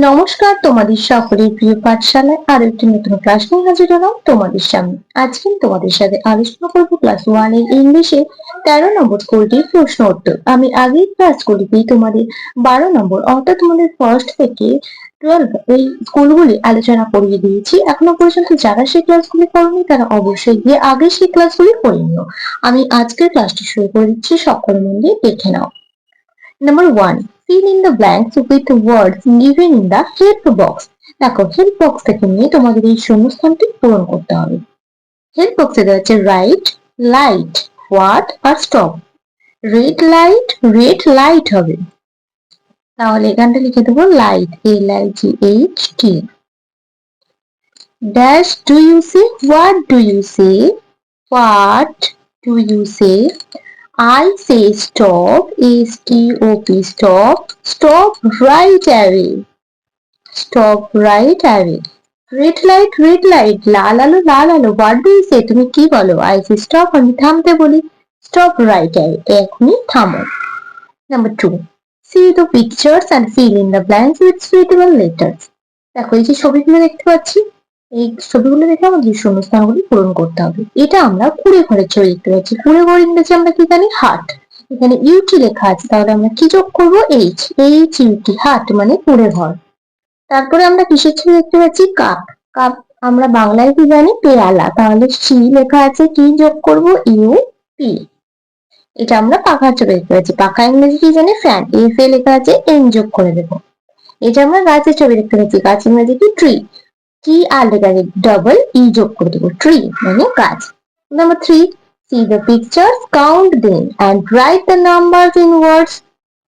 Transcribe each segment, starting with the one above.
নমস্কার, তোমাদের সকলের প্রিয় পাঠশালায় আরো একটি নতুন ক্লাস নিয়ে হাজির হলাম তোমাদের সামনে। আজকে আমি তোমাদের সাথে আলোচনা করব ক্লাস 1 এর ইংলিশে 13 নম্বর স্কুলটির প্রশ্ন উত্তর। আমি আগের ক্লাসগুলিতেই তোমাদের 12 নম্বর অর্থাৎ তোমাদের ফার্স্ট থেকে 12 এই স্কুলগুলি আলোচনা করিয়ে দিয়েছি। এখনো পর্যন্ত যারা সেই ক্লাসগুলি করনি তারা অবশ্যই গিয়ে আগে সেই ক্লাসগুলি করে নিও। আমি আজকের ক্লাসটি শুরু করে দিচ্ছি, সকলে মন দিয়ে দেখে নাও। Number 1. Fill in the blanks with words given in the help box. দেখো হেল্প বক্স থেকে নিয়ে তোমাদের এই শূন্যস্থানটি পূরণ করতে হবে। হেল্প বক্সে দেওয়া আছে right, light, what are stop. Red light হবে, তাহলে এখানটা লিখে দেবো light, LIGHT। Dash do you say, what do you say, what do you say. I say stop, STOP, stop, stop right away, stop right away. red light, লাল আলো, what do you say? তুমি কি বলো? I say stop, আমি থামতে বলি, stop right away, এখনই থামো। Number 2. See the pictures and fill in the blanks with suitable letters. দেখো এই যে ছবিগুলো দেখতে পাচ্ছি, এই ছবিগুলো দেখে আমাদের শূন্যস্থানগুলি পূরণ করতে হবে। এটা আমরা কুড়ে ঘরের ছবি দেখতে পাচ্ছি। কুড়ে ঘর ইংরেজি আমরা কি জানি? হাট। এখানে ইউটি লেখা আছে, তাহলে আমরা কি যোগ করবো? HUT, হাট মানে কুড়ে ঘর। তারপরে আমরা কিসের ছবি দেখতে পাচ্ছি? কাপ। কাপ আমরা বাংলায় কি জানি? পেয়ালা, তাহলে সি লেখা আছে, কি যোগ করবো? UP। এটা আমরা পাখার ছবি দেখতে পাচ্ছি। পাখা ইংরেজি কি জানি? ফ্যান, FA লেখা আছে, N যোগ করে দেবো। এটা আমরা গাছের ছবি দেখতে পাচ্ছি। গাছ ইংরেজি কি? ট্রি, কি আর লেখা আছে ডাবল ই যোগ করে দেবো, ট্রি মানে গাছ। Number 3. See the pictures, count them and write the numbers in words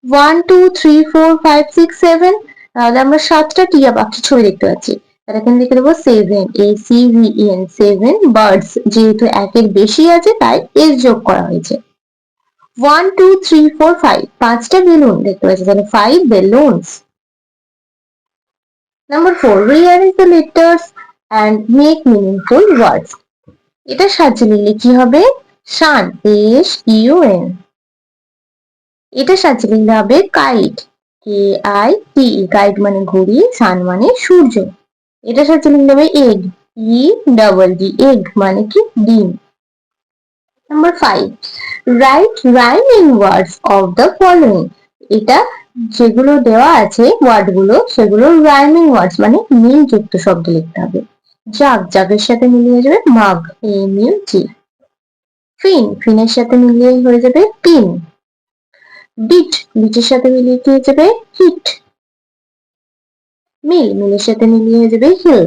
1, 2, 3, 4, 5, 6, 7. তাহলে আমরা 7টা টিয়া পাখির ছবি দেখতে পাচ্ছি। তাহলে এখানে লিখে দেবো 7, ACVEN, 7 বার্ডস। যেহেতু একের বেশি আছে তাই এস যোগ করা হয়েছে। 1, 2, 3, 4, 5, 5টা বেলুন দেখতে পাচ্ছি, তাহলে 5 balloons. Number 4. Rearrange the letters and make meaningful words. এটা সাজিয়ে নিলে কি হবে? শান, SUN। এটা সাজিয়ে নিলে হবে কাইট, KITE, কাইট মানে ঘড়ি, সান মানে সূর্য। এটা সাজিয়ে নিলে হবে এগ, EDD, এগ মানে কি? ডিম। Number 5. Write rhyming words of the following. এটা যেগুলো দেওয়া আছে ওয়ার্ড গুলো, সেগুলো রাইমিং ওয়ার্ডস মানে মিলযুক্ত শব্দ লিখতে হবে। জাগ, জাগের সাথে মিলিয়ে যাবে মাগ, MUG। ফিন, ফিনের সাথে মিলিয়ে হয়ে যাবে পিন। বিট, বিটের সাথে মিলিয়ে কি হয়ে যাবে? হিট। মিল, মিলের সাথে মিলিয়ে হয়ে যাবে hill.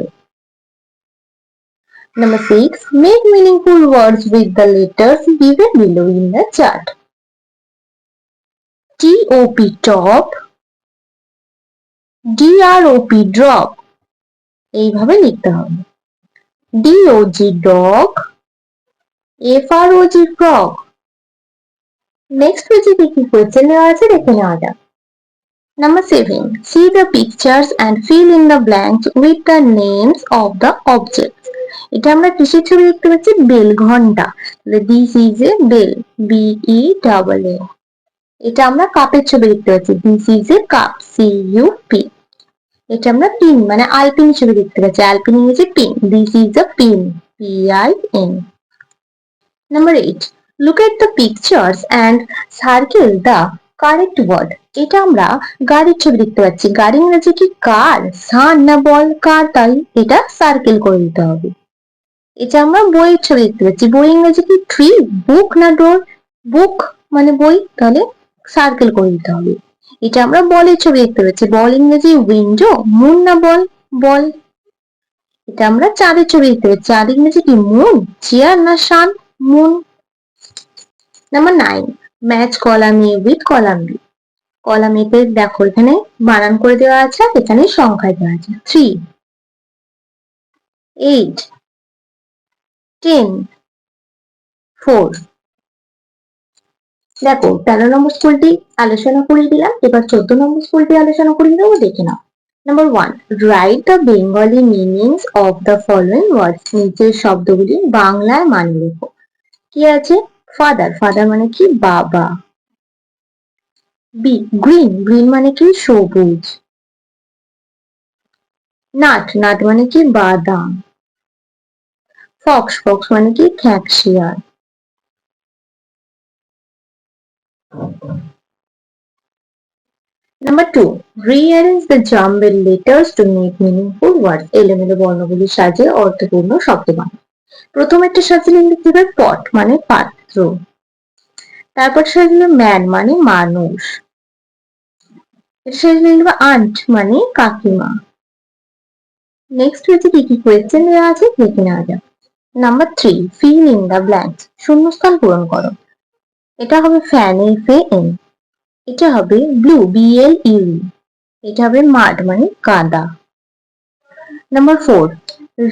Number 6. Make meaningful words with the letters given below in the chart. TOP, top, DROP, drop, এইভাবে লিখতে হবে। DOG, dog, FROG, frog। Next পেজে কি কি কোয়েশ্চেন দেওয়া আছে দেখে নেওয়া যাক। Number 7. See the pictures and fill in the blanks with the names of the objects. এটা আমরা কিসের ছবি দেখতে পাচ্ছি? বেল, ঘন্টা। This is a bell, BELL। এটা আমরা কাপের ছবি দেখতে পাচ্ছি। This is a cup, CUP। এটা আমরা পিন মানে আলপিন ছবি দেখতে পাচ্ছি। আলপিন ইংরেজি pin, This is a pin, PIN। Number 8. Look at the pictures and circle the correct word. এটা আমরা গাড়ির ছবি দেখতে পাচ্ছি। গাড়ি ইংরেজি কি? কার, সান না বল? কার, তাই এটা সার্কেল করে দিতে হবে। এটা আমরা বইয়ের ছবি দেখতে পাচ্ছি। বই ইংরেজি কি? ট্রি, বুক না ডোর? বুক মানে বই, তাহলে সার্কেল করে দিতে হবে। এটা আমরা বলের ছবি দেখতে পাচ্ছি। বল ইংরেজি উইন্ডো, মুন না বল? বল। এটা আমরা চাঁদের ছবি দেখতে পাচ্ছি। চাঁদ ইংরেজি কি? মুন, চেয়ার না sun? Moon. Number 9. Match column A with column B. Column A তে দেখো এখানে বানান করে দেওয়া আছে, এখানে সংখ্যা দেওয়া আছে 3, 8, 10, 4। দেখো 13 নম্বর স্কুলটি আলোচনা করে দিলাম, এবার 14 নম্বর স্কুলটি আলোচনা করে দেবো, দেখে নাও। Number 1. Write the Bengali meanings of the following words. নিচের শব্দগুলি বাংলায় মানে লেখো। কি আছে? ফাদার, ফাদার মানে কি? বাবা। বি, গ্রিন, গ্রিন মানে কি? সবুজ। নাট, নাট মানে কি বাদাম। ফক্স, ফক্স মানে কি খ্যাঁকশিয়াল। Number 2, rearrange the jumbled letters to make meaningful words. এলোমেলো বর্ণগুলি সাজিয়ে অর্থপূর্ণ শব্দ বানাও। প্রথম একটা সাজিয়ে লিখতে হবে পট মানে পাত্র, তারপর সাজিয়ে ম্যান মানে মানুষ, এটা সাজিয়ে লিখবে আন্ট মানে কাকিমা। নেক্সট হচ্ছে কি কি কোয়েশ্চেন দেওয়া আছে দেখে নেওয়া যাক। Number 3, fill in the blanks. শূন্যস্থান পূরণ করো। এটা হবে ফ্যান, FAN। এটা হবে ব্লু, BLUE। এটা হবে মাড মানে কাদা। Number 4,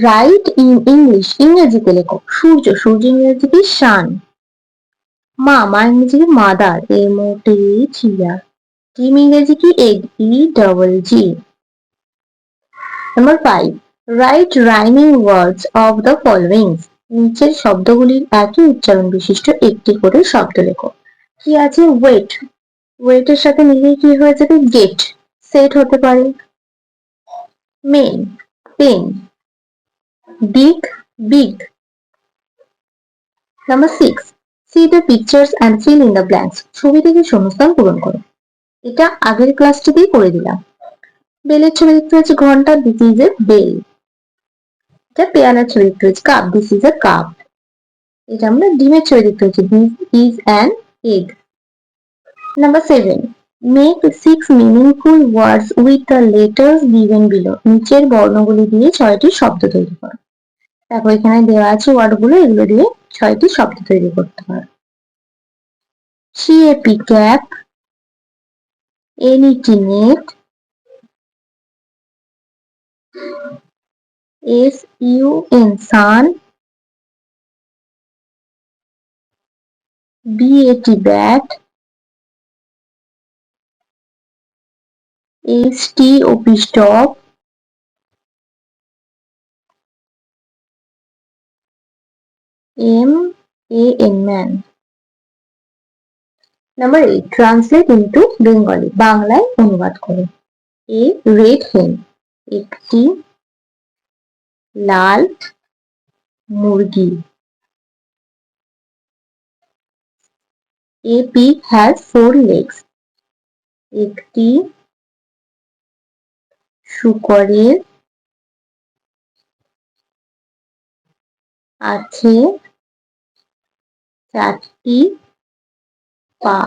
right in English. ইংরেজিতে লেখো। সূর্য, সূর্য ইংরেজিতে সান। মা, মা ইংরেজিতে মাদার, MOTHER। ডিম ইংরেজি কি egg, EGG। Number 5, right rhyming words of the following. নিচের শব্দগুলির একই উচ্চারণ বিশিষ্ট একটি করে শব্দ লেখো। কি আছে ওয়েট, ওয়েটের সাথে মিলিয়ে কি হয়ে যাবে গেট, সেট হতে পারে। Men, pen. Big, big. Number 6, see the pictures and fill in the blanks. ছবি থেকে শূন্যস্থান পূরণ করো। এটা আগের ক্লাসটিতেই করে দিলাম। বেলের ছবি দেখতে পাচ্ছি ঘন্টা, দিস ইজ এ বেল। এটা পেয়ালার ছবি দেখতে পাচ্ছি cup, this is a cup. এটা আমরা ডিমের ছবি দেখতে পাচ্ছি, this is an egg. Number 7, make 6 meaningful words with the letters given below. নিচের বর্ণগুলি দিয়ে 6টি শব্দ তৈরি করো। তারপর এখানে দেওয়া আছে ওয়ার্ডগুলো, এগুলো দিয়ে 6টি শব্দ তৈরি করতে পারো। CAP cap, NET net, SUN sun, BAT bat, STOP stop, MAN man. Number 8, translate into Bengali. বাংলায় অনুবাদ করো। A red hen, একটি লাল মুরগি। A pig has 4 legs. একটি শূকরের আছে 4টি পা।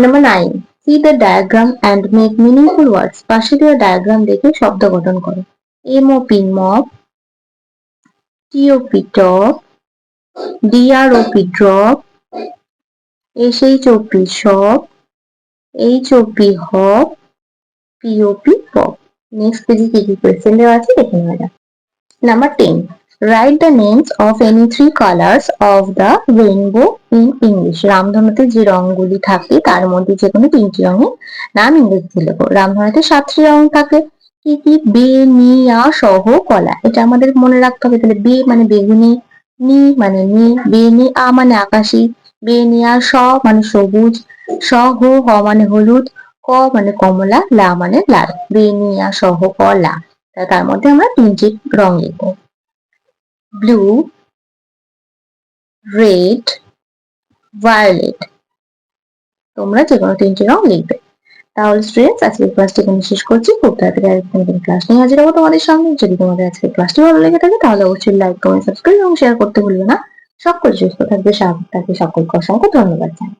Number 9, see the diagram and make meaningful words. পাশে দেওয়া ডায়াগ্রাম দেখে শব্দ গঠন করো। MOP mop, TOP top, DROP drop, SHOP shop, HOP hop, POP pop. Next পেজে কি কি কোয়েশ্চেন দেওয়া আছে দেখে নেওয়া যাক। Number 10, write the names of any 3 colors of the rainbow in English. রামধনুতে যে রংগুলি থাকে তার মধ্যে যে কোনো 3টি রঙের নাম ইংরেজিতে লেখো। রামধনুতে 7টি রং থাকে। কি কি? বে, নি, আ, সহ, কলা। এটা আমাদের মনে রাখতে হবে। তাহলে বে মানে বেগুনি, নি মানে নি, বে নি আ মানে আকাশি, বে নি আ স মানে সবুজ, স হ হ মানে হলুদ, ক মানে কমলা, লা মানে লাল। বে নি আ সহ কলা। তার মধ্যে আমরা 3টি রং লিখবো। Blue, red, violet. তোমরা যে কোনো 3টি রং লিখবে। তাহলে স্টুডেন্টস আজকের ক্লাসটি এখানে শেষ করছি। খুব তাড়াতাড়ি আরেকটা ক্লাস নিয়ে হাজির হবো তোমাদের সঙ্গে। যদি তোমাদের আজকের ক্লাসটি ভালো লেগে থাকে তাহলে অবশ্যই লাইক, কমেন্ট, সাবস্ক্রাইব এবং শেয়ার করতে ভুলবে না। সকল সুস্থ থাকবে, স্বাভাবিক থাকবে। সকলকে অসংখ্য ধন্যবাদ জানাই।